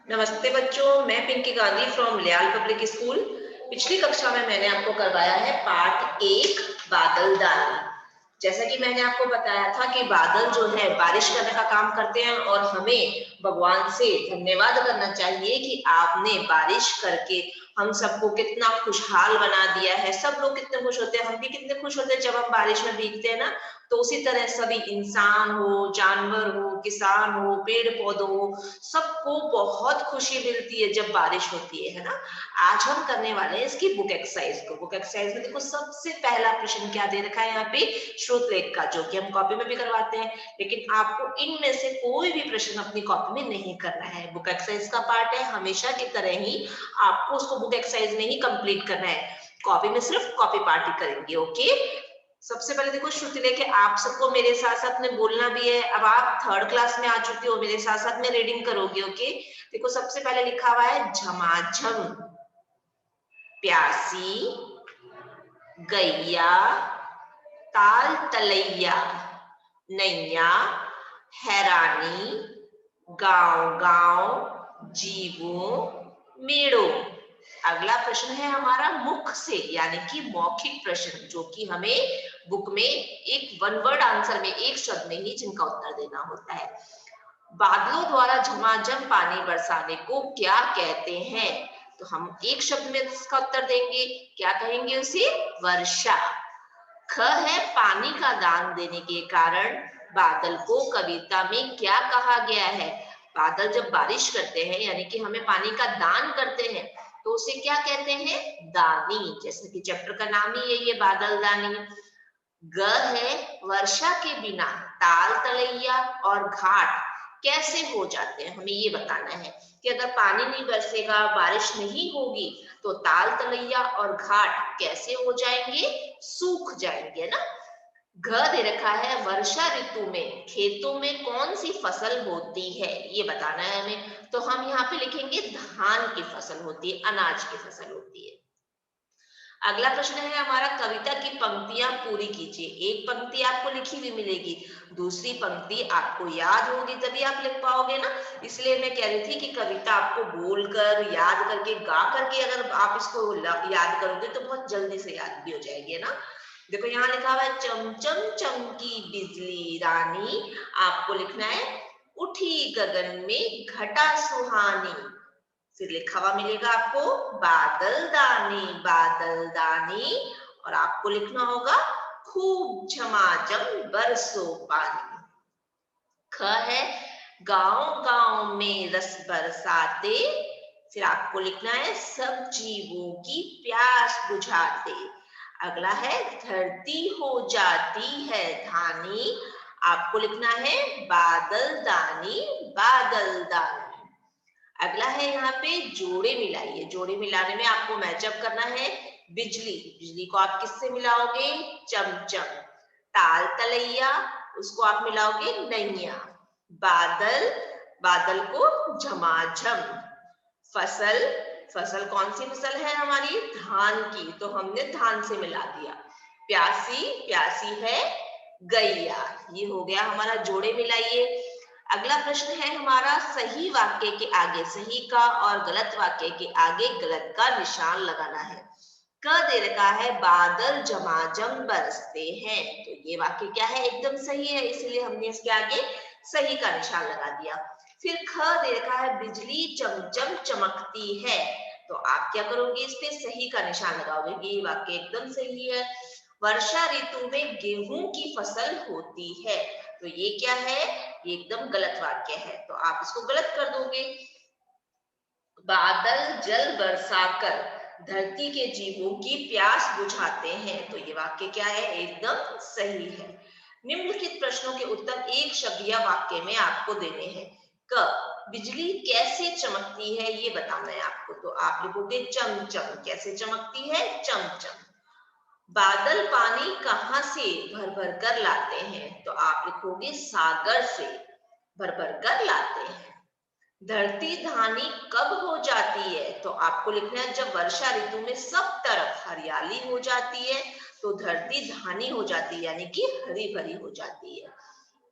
नमस्ते बच्चों, मैं पिंकी गांधी फ्रॉम लियाल पब्लिक स्कूल। पिछली कक्षा में मैंने आपको करवाया है पार्ट एक बादलदानी। जैसा कि मैंने आपको बताया था कि बादल जो है बारिश करने का काम करते हैं और हमें भगवान से धन्यवाद करना चाहिए कि आपने बारिश करके हम सबको कितना खुशहाल बना दिया है। सब लोग कितने खुश होते हैं, हम भी कितने खुश होते हैं जब हम बारिश में भीगते हैं ना। तो उसी तरह सभी इंसान हो, जानवर हो, किसान हो, पेड़ पौधों हो, सबको बहुत खुशी मिलती है जब बारिश होती है ना। आज हम करने वाले हैं इसकी बुक एक्सरसाइज को। बुक एक्सरसाइज में देखो सबसे पहला प्रश्न क्या दे रखा है यहाँ पे, श्रुत लेख का, जो कि हम कॉपी में भी करवाते हैं। लेकिन आपको इनमें से कोई भी प्रश्न अपनी कॉपी में नहीं करना है। बुक एक्सरसाइज का पार्ट है, हमेशा की तरह ही आपको उसको बुक एक्सरसाइज में ही कंप्लीट करना है। कॉपी में सिर्फ कॉपी पार्ट ही करेंगे। ओके, सबसे पहले देखो श्रुति लेके आप सबको मेरे साथ साथ में बोलना भी है। अब आप थर्ड क्लास में आ चुके हो, मेरे साथ साथ में रीडिंग करोगे। ओके, देखो सबसे पहले लिखा हुआ है झमाझम, प्यासी, गैया, ताल तलैया, नैया, हैरानी, गांव गांव, जीवों, मेड़ों। अगला प्रश्न है हमारा मुख से, यानी कि मौखिक प्रश्न, जो कि हमें बुक में एक वन वर्ड आंसर में, एक शब्द में ही जिनका उत्तर देना होता है। बादलों द्वारा झमाझम पानी बरसाने को क्या कहते हैं? तो हम एक शब्द में इसका उत्तर देंगे, क्या कहेंगे उसे? वर्षा। ख है पानी का दान देने के कारण बादल को कविता में क्या कहा गया है? बादल जब बारिश करते हैं यानी कि हमें पानी का दान करते हैं तो उसे क्या कहते हैं? दानी। जैसे कि चैप्टर का नाम ही है ये बादल दानी। ग है वर्षा के बिना ताल तलैया और घाट कैसे हो जाते हैं? हमें ये बताना है कि अगर पानी नहीं बरसेगा, बारिश नहीं होगी, तो ताल तलैया और घाट कैसे हो जाएंगे? सूख जाएंगे ना। घ दे रखा है वर्षा ऋतु में खेतों में कौन सी फसल होती है, ये बताना है हमें। तो हम यहाँ पे लिखेंगे धान की फसल होती है, अनाज की फसल होती है। अगला प्रश्न है हमारा, कविता की पंक्तियां पूरी कीजिए। एक पंक्ति आपको लिखी हुई मिलेगी, दूसरी पंक्ति आपको याद होगी तभी आप लिख पाओगे ना। इसलिए मैं कह रही थी कि कविता आपको बोलकर, याद करके, गा करके अगर आप इसको याद करोगे तो बहुत जल्दी से याद भी हो जाएगी, है ना। देखो यहाँ लिखा हुआ है चमचम चमकी बिजली रानी, आपको लिखना है उठी गगन में घटा सुहानी। फिर लिखा हुआ मिलेगा आपको बादलदानी, बादलदानी, और आपको लिखना होगा खूब झमाझम बरसो पानी। ख है गांव गांव में रस बरसाते, फिर आपको लिखना है सब जीवों की प्यास बुझाते। अगला है धरती हो जाती है धानी, आपको लिखना है बादल दानी, बादल दानी। अगला है यहाँ पे जोड़े मिलाइए। जोड़े मिलाने में आपको मैचअप करना है बिजली। बिजली को आप किससे मिलाओगे? चमचम। ताल तलैया, उसको आप मिलाओगे नैया। बादल, बादल को झमाझम। फसल, फसल कौन सी फसल है हमारी? धान की, तो हमने धान से मिला दिया। प्यासी, प्यासी है गैया। ये हो गया हमारा जोड़े मिलाइए। अगला प्रश्न है हमारा, सही वाक्य के आगे सही का और गलत वाक्य के आगे गलत का निशान लगाना है। क दे रखा है बादल झमाझम बरसते हैं, तो ये वाक्य क्या है? एकदम सही है, इसलिए हमने इसके आगे सही का निशान लगा दिया। फिर ख दे रखा है बिजली चमचम चमकती है, तो आप क्या करोगे? इस पे सही का निशान लगाओगे, ये वाक्य एकदम सही है। वर्षा ऋतु में गेहूं की फसल होती है, तो ये क्या है? ये एकदम गलत वाक्य है, तो आप इसको गलत कर दोगे। बादल जल बरसाकर धरती के जीवों की प्यास बुझाते हैं, तो ये वाक्य क्या है? एकदम सही है। निम्नलिखित प्रश्नों के उत्तर एक शब्द या वाक्य में आपको देने हैं। क बिजली कैसे चमकती है ये बताना है आपको, तो आप लिखोगे चमचम। कैसे चमकती है? चमचम। बादल पानी कहां से भर भर कर लाते हैं, तो आप लिखोगे सागर से भर भर कर लाते हैं। धरती धानी कब हो जाती है, तो आपको लिखना है जब वर्षा ऋतु में सब तरफ हरियाली हो जाती है तो धरती धानी हो जाती है, यानी कि हरी भरी हो जाती है।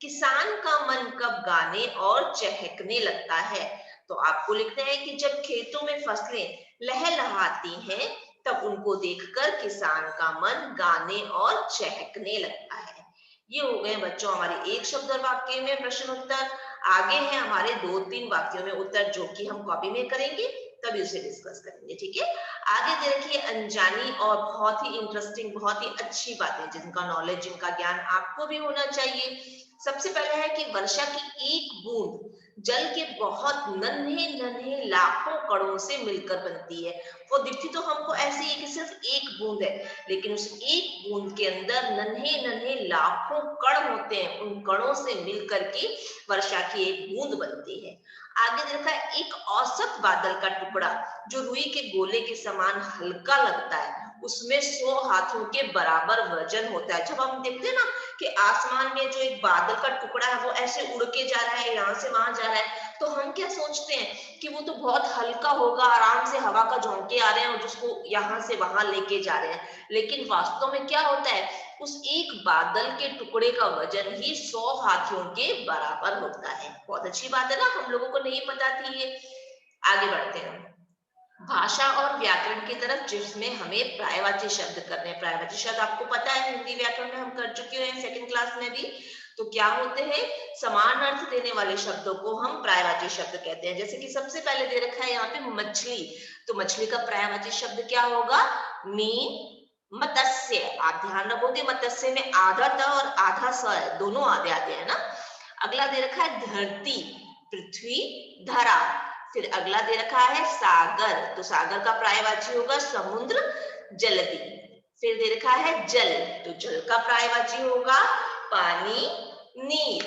किसान का मन कब गाने और चहकने लगता है, तो आपको लिखना है कि जब खेतों में फसलें लहलहाती हैं तब उनको देखकर किसान का मन गाने और चहकने लगता है। ये हो गए बच्चों हमारे एक शब्द और वाक्य में प्रश्न उत्तर। आगे है हमारे 2-3 वाक्यों में उत्तर जो कि हम कॉपी में करेंगे, तभी उसे डिस्कस करेंगे। ठीक है, आगे दे रखी है अनजानी और बहुत ही इंटरेस्टिंग, बहुत ही अच्छी बातें जिनका नॉलेज, जिनका ज्ञान आपको भी होना चाहिए। सबसे पहला है कि वर्षा की एक बूंद जल के बहुत नन्हे नन्हे लाखों कणों से मिलकर बनती है। वो दिखती तो हमको ऐसे ही कि सिर्फ एक बूंद है, लेकिन उस एक बूंद के अंदर नन्हे नन्हे लाखों कण होते हैं। उन कणों से मिलकर के वर्षा की एक बूंद बनती है। आगे देखा है एक औसत बादल का टुकड़ा जो रुई के गोले के समान हल्का लगता है, उसमें 100 हाथों के बराबर वजन होता है। जब हम देखते हैं ना कि आसमान में जो एक बादल का टुकड़ा है वो ऐसे उड़ के जा रहा है, यहाँ से वहां जा रहा है, तो हम क्या सोचते हैं कि वो तो बहुत हल्का होगा, आराम से हवा का झोंके आ रहे हैं और जिसको यहाँ से वहां लेके जा रहे हैं। लेकिन वास्तव में क्या होता है, उस एक बादल के टुकड़े का वजन ही 100 हाथियों के बराबर होता है। बहुत अच्छी बात है ना, हम लोगों को नहीं पता थी ये। आगे बढ़ते हैं भाषा और व्याकरण की तरफ, जिसमें हमें पर्यायवाची शब्द करने हैं। पर्यायवाची शब्द आपको पता है, हिंदी व्याकरण में हम कर चुके हैं सेकंड क्लास में भी। तो क्या होते हैं, समान अर्थ देने वाले शब्दों को हम पर्यायवाची शब्द कहते हैं। जैसे कि सबसे पहले दे रखा है यहाँ पे मछली, तो मछली का पर्यायवाची शब्द क्या होगा, मीन मत्स्य। आप ध्यान रखोगे मत्स्य में आधा त और आधा स है, दोनों आधे आधे है ना। अगला दे रखा है धरती, पृथ्वी, धरा। फिर अगला दे रखा है सागर, तो सागर का पर्यायवाची होगा समुद्र, जलधि। फिर दे रखा है जल, तो जल का पर्यायवाची होगा पानी, नीर।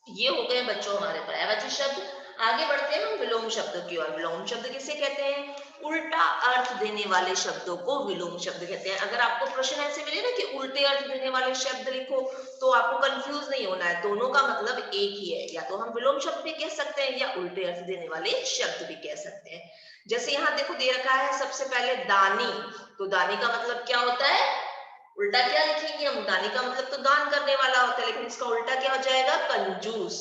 ये हो गए बच्चों हमारे पर्यायवाची शब्द। आगे बढ़ते हैं हम विलोम शब्दों की ओर। विलोम शब्द किसे कहते हैं, उल्टा अर्थ देने वाले शब्दों को विलोम शब्द कहते हैं। अगर आपको प्रश्न ऐसे मिले ना कि उल्टे अर्थ देने वाले शब्द लिखो, तो आपको कंफ्यूज नहीं होना है, दोनों का मतलब एक ही है। या तो हम विलोम शब्द भी कह सकते हैं या उल्टे अर्थ देने वाले शब्द भी कह सकते हैं। जैसे यहाँ देखो दे रखा है सबसे पहले दानी, तो दानी का मतलब क्या होता है, उल्टा क्या लिखेंगे हम, दानी का मतलब तो दान करने वाला होता है, लेकिन इसका उल्टा क्या हो जाएगा, कंजूस।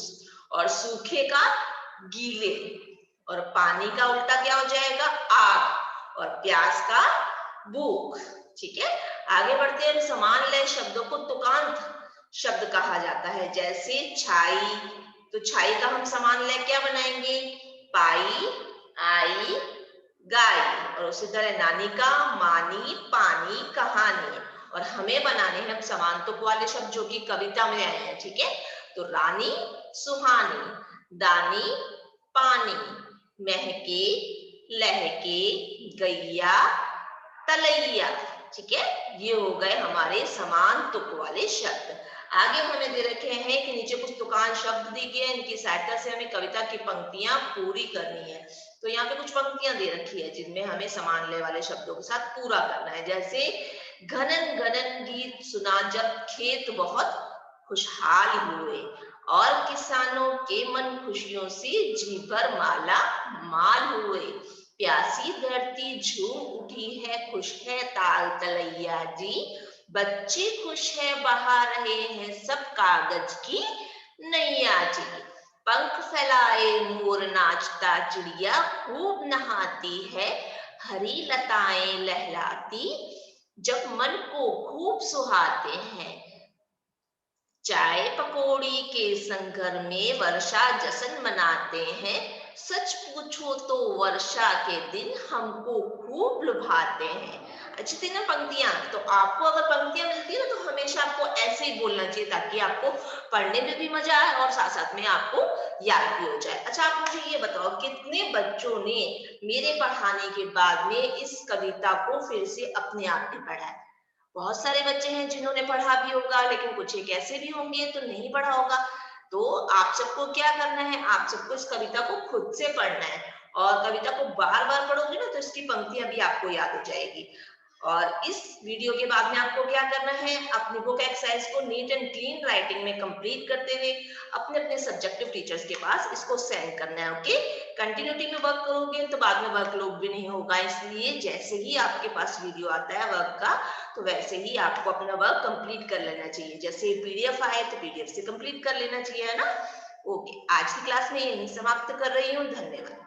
और सूखे का गीले, और पानी का उल्टा क्या हो जाएगा, आग। और प्यास का भूख। ठीक है, आगे बढ़ते हैं। समान लय शब्दों को तुकांत शब्द कहा जाता है। जैसे छाई, तो छाई का हम समान लय क्या बनाएंगे, पाई, आई, गाय। और उसी तरह नानी का मानी, पानी, कहानी। और हमें बनाने हैं हम समान तुक वाले शब्द जो कि कविता में आए हैं। ठीक है, तो रानी, सुहानी, दानी, पानी, महके, लहके, गैया, तलैया। ठीक है, ये हो गए हमारे समान तुक वाले शब्द। आगे हमें दे रखे हैं कि नीचे कुछ तुकान शब्द दिए गए हैं, इनकी सहायता से हमें कविता की पंक्तियां पूरी करनी है। तो यहाँ पे कुछ पंक्तियां दे रखी है जिनमें हमें समान लय वाले शब्दों के साथ पूरा करना है। जैसे घनन घनन गीत सुना जब खेत बहुत खुशहाल हुए, और किसानों के मन खुशियों से जी भर माला माल हुए। प्यासी धरती झूम उठी है, खुश है ताल तलैया जी। बच्चे खुश है बहा रहे हैं सब कागज की नैया जी। पंख फैलाए मोर नाचता चिड़िया खूब नहाती है। हरी लताएं लहलाती जब मन को खूब सुहाते हैं। चाय पकौड़ी के संगर में वर्षा जश्न मनाते हैं। सच पूछो तो वर्षा के दिन हमको खूब लुभाते हैं। अच्छी थी ना पंक्तियां। तो आपको अगर पंक्तियां मिलती है ना, तो हमेशा आपको ऐसे ही बोलना चाहिए ताकि आपको पढ़ने में भी मजा आए और साथ साथ में आपको याद भी हो जाए। अच्छा, आप मुझे ये बताओ कितने बच्चों ने मेरे पढ़ाने के बाद में इस कविता को फिर से अपने आप में पढ़ा है। बहुत सारे बच्चे हैं जिन्होंने पढ़ा भी होगा, लेकिन कुछ एक ऐसे भी होंगे तो नहीं पढ़ा होगा। तो आप सबको क्या करना है, आप सबको इस कविता को खुद से पढ़ना है, और कविता को बार बार पढ़ोगे ना तो इसकी पंक्तियां भी आपको याद हो जाएगी। और इस वीडियो के बाद में आपको क्या करना है, अपनी बुक एक्सरसाइज को नीट एंड क्लीन राइटिंग में कंप्लीट करते हुए अपने अपने सब्जेक्टिव टीचर्स के पास इसको सेंड करना है। ओके, कंटिन्यूटी में वर्क करोगे तो बाद में वर्कलोड भी नहीं होगा, इसलिए जैसे ही आपके पास वीडियो आता है वर्क का, तो वैसे ही आपको अपना वर्क कंप्लीट कर लेना चाहिए। जैसे पीडीएफ आए तो पीडीएफ से कंप्लीट कर लेना चाहिए, है ना। ओके, आज की क्लास में यहीं समाप्त कर रही हूँ। धन्यवाद।